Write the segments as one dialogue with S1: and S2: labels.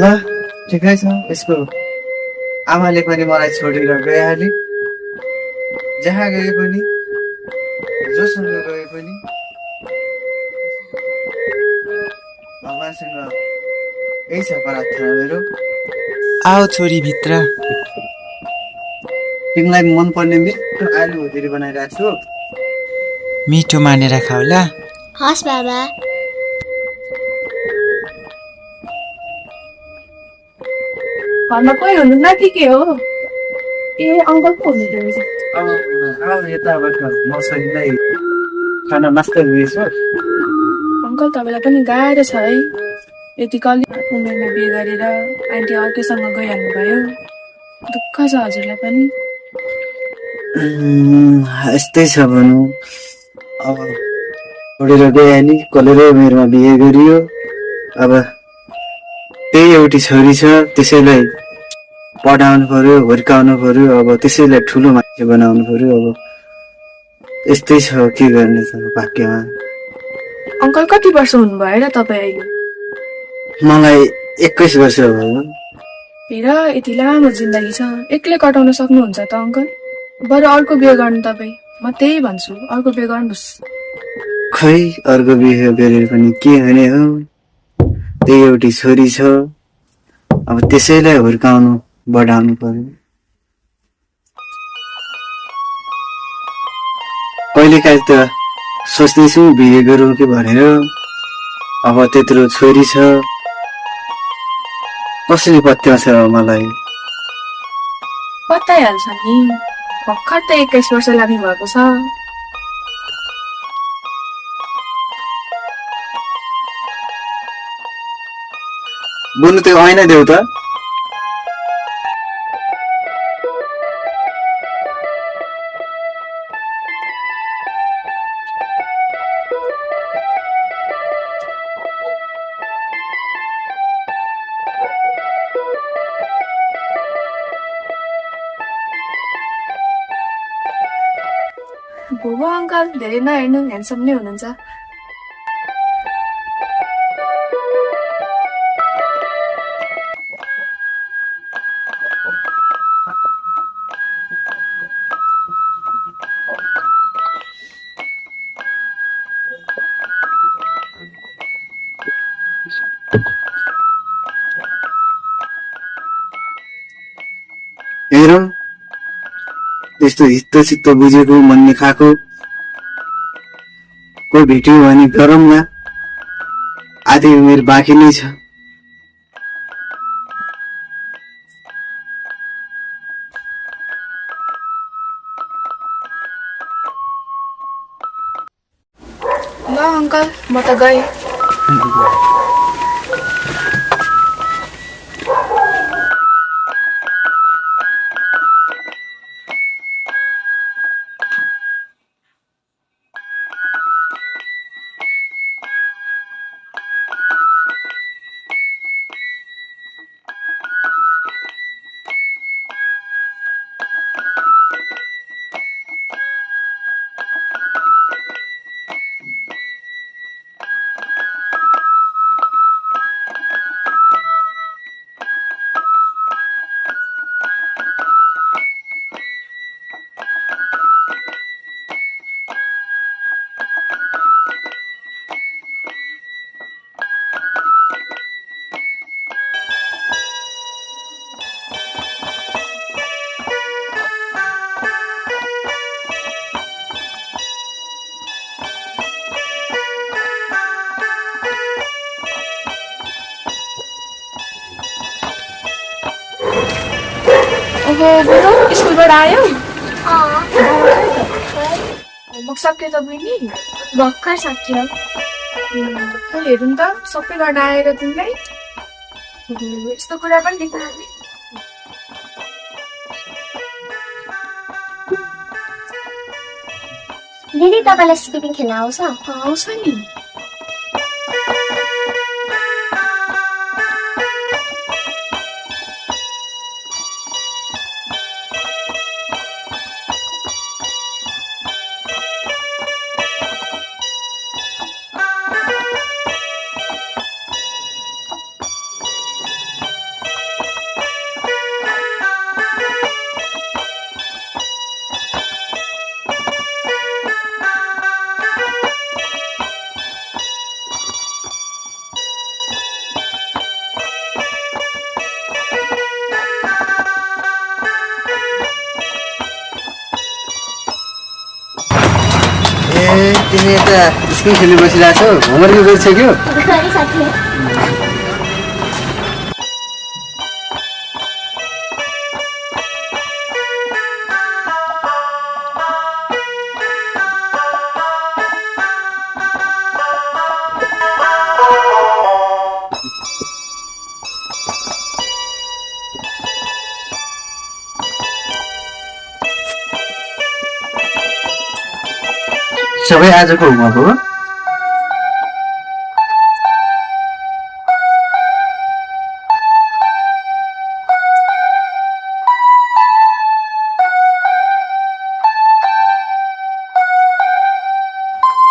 S1: ल ठिकै छ। यसको आमाले पनि मलाई छोडेर गइहाले। जहाँ गए पनि जोसँग गए पनि भगवानसँग यही छ प्रार्थना मेरो।
S2: आओ छोरी भित्र।
S1: तिमीलाई मनपर्ने मिठो आलु हुदेरी बनाइरहेको छु।
S2: मिठो मानेर खाउला।
S3: हस् बाबा।
S4: घरमा कोही हुनुहुन्न कि के हो? ए अङ्कल पो हुनुहुँदो रहेछ।
S1: अब यताबाट म सजिलै खाना नास्ता हुनेछु।
S4: अङ्कल तपाईँलाई पनि गाह्रो छ है, यति कलि उमेरमा बिहे गरेर आन्टी अर्कैसँग गइहाल्नु भयो। दुःख छ हजुरलाई पनि।
S1: यस्तै छ भनौँ। अब छोडेर गइहाली, कलेरै उमेरमा बिहे गरियो। अब त्यही एउटी छोरी छ, त्यसैलाई पढाउनु पर्यो, हुर्काउनु पर्यो। अब त्यसैलाई ठुलो मान्छे बनाउनु पर्यो। अब यस्तै छ, के गर्ने त भाग्यमा।
S4: अङ्कल कति वर्ष हुनुभयो र तपाईँ अहिले?
S1: मलाई 21 वर्ष भयो।
S4: हेर यति लामो जिन्दगी छ, एक्लै कटाउन सक्नुहुन्छ त अङ्कल? बरु अर्को बिहे गर्नु तपाईँ। म त्यही भन्छु, अर्को बिहे गर्नुहोस्।
S1: खै अर्को बिहे गरेर पनि के हुने हो? त्यही एउटी छोरी छ, अब त्यसैलाई हुर्काउनु बढाउनु पर्यो। कहिलेकाहीँ त सोच्दैछु बिहे गरौँ कि भनेर। अब त्यत्रो छोरी छ, कसरी पत्याउँछ मलाई?
S4: बताइहाल्छ नि, भर्खर त 21 वर्ष लाग्नु भएको छ।
S1: बुनु त्यो ऐना देऊ त।
S4: भुबो अङ्कल धेरै नहेर्नु, ह्यान्डसम नै हुनुहुन्छ।
S1: हेरौँ त्यस्तो हित्तो चित्तो बुझेको, मन खाएको कोही भेट्यो भने गरौँ न। आधी उमेर बाँकी नै छ।
S4: ल अङ्कल, म त गएँ। ओहो बुनु, स्कुलबाट आयो? होमवर्क सक्यो त बहिनी?
S3: भर्खर सक्यो।
S4: हेरौँ त सबै गर्न आएर तिमीलाई। यस्तो कुरा पनि देख्नु।
S3: दिदी तपाईँलाई स्किपिङ खेल्न आउँछ
S4: आउँछ नि
S1: ए तिमी यता स्किङ खेल्नु बसिरहेको छौ होमवर्क गरिसक्यो
S3: गरिसक्यो
S1: सबै आजको होमवर्क हो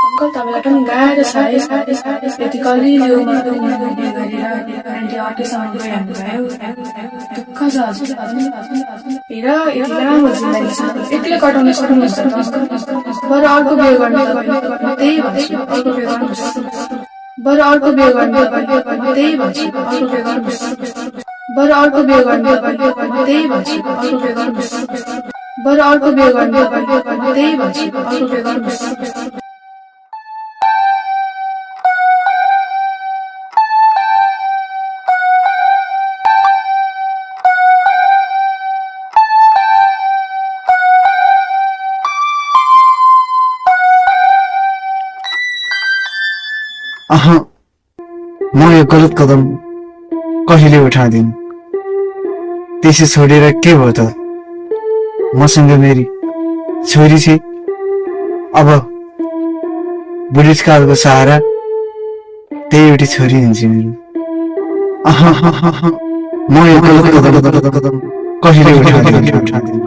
S4: अङ्कल तपाईँलाई पनि गाह्रो छ है यति कलिलो उमेरमा बिहे गरेर आन्टी अर्कैसँग गइहाल्नु भयो दुःख छ हजुर हेर यति लामो जिन्दगी छ एक्लै कटाउन सक्नुहुन्छ बरु अर्को बिहे गर्नु त्यही भन्छु अर्को बिहे गर्नुहोस् बरु अर्को बिहे गर्नु त्यही भन्छु अर्को बिहे गर्नुहोस् बरु अर्को बिहे गर्नु त्यही भन्छु अर्को बिहे गर्नुहोस् बरु अर्को बिहे गर्नु त्यही भन्छु अर्को बिहे गर्नुहोस्
S1: म यो गलत कदम कहिले उठाउँदिन त्यसै छोडेर के भयो त मसँग मेरी छोरी छ अब बुढेसकालको सहारा त्यही एउटी छोरी हुन्छ मेरो म यो गलत कदम कहिले उठाउँदिन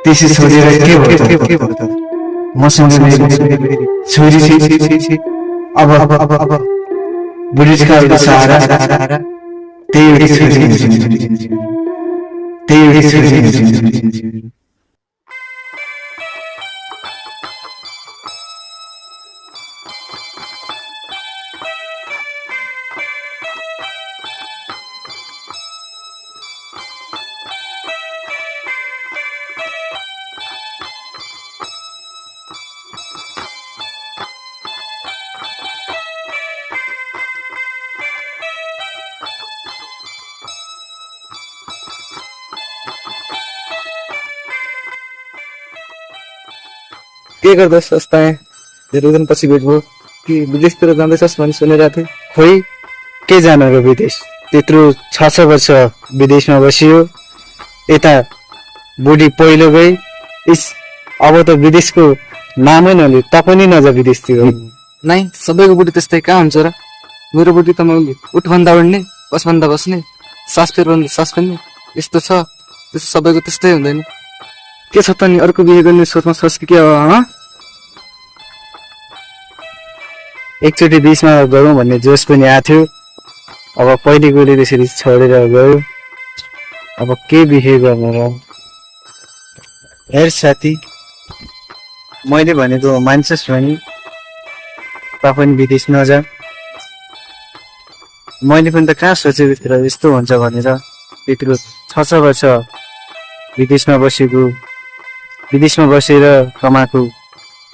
S1: त्यसै छोडेर के भयो त मसँग मेरी छोरी छ अब बुढेसकालको सहारा त्यही एउटी छोरी त्यही एउटी छोरी
S5: के गर्दैछ अस्ताए धेरै दिनपछि भेट भयो कि विदेशतिर जाँदैछस् भन्ने सुनिरहेको थिएँ
S1: खोइ के जानु र विदेश त्यत्रो 6 वर्ष विदेशमा बसियो यता बुढी पहिलो गई इस अब त विदेशको नामै नलियो त पनि नजा विदेशतिर
S5: नाइ सबैको बुढी त्यस्तै कहाँ हुन्छ र मेरो बुढी त मैले उठभन्दा उड्ने बसभन्दा बस्ने सास फेर्ने सास फेर्ने यस्तो छ त्यस्तो सबैको त्यस्तै हुँदैन के छ त नि अर्को बिहे गर्ने सोचमा सोच के हो
S1: एकचोटि बिचमा गरौँ भन्ने जोस पनि आएको थियो अब पहिले गोली त्यसरी छोडेर गयो अब के बिहे गर्नु र हेर साथी मैले भनेको मान्छस् भने ता पनि विदेश नजा मैले पनि त कहाँ सोचेको थिएँ यस्तो हुन्छ भनेर त्यत्रो 6 वर्ष विदेशमा बसेको विदेशमा बसेर कमाएको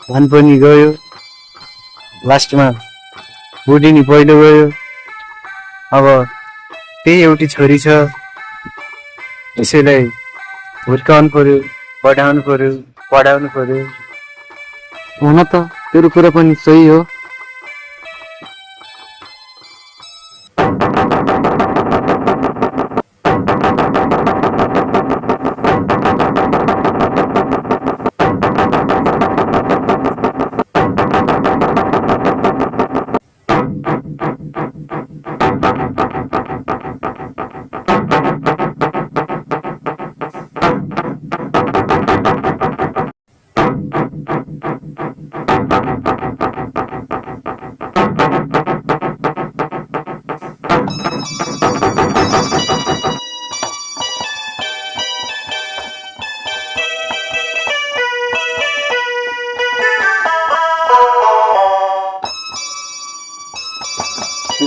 S1: धन पनि गयो लास्टमा बुढी नि पहिलो गयो अब त्यही एउटी छोरी छ त्यसैलाई हुर्काउनु पर्यो पढाउनु पर्यो पढाउनु पर्यो
S5: हुन त तेरो कुरा पनि सही हो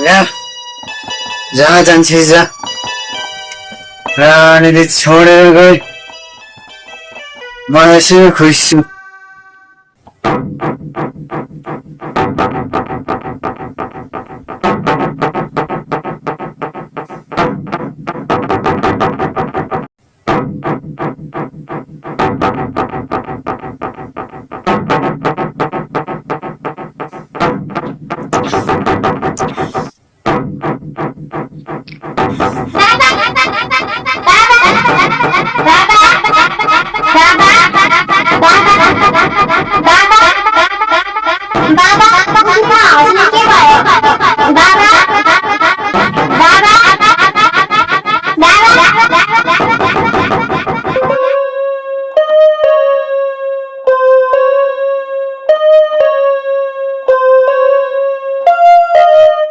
S1: जा जहाँ जान्छे जा रानीले छोडेर गए म यसै खुस छु
S3: बाबा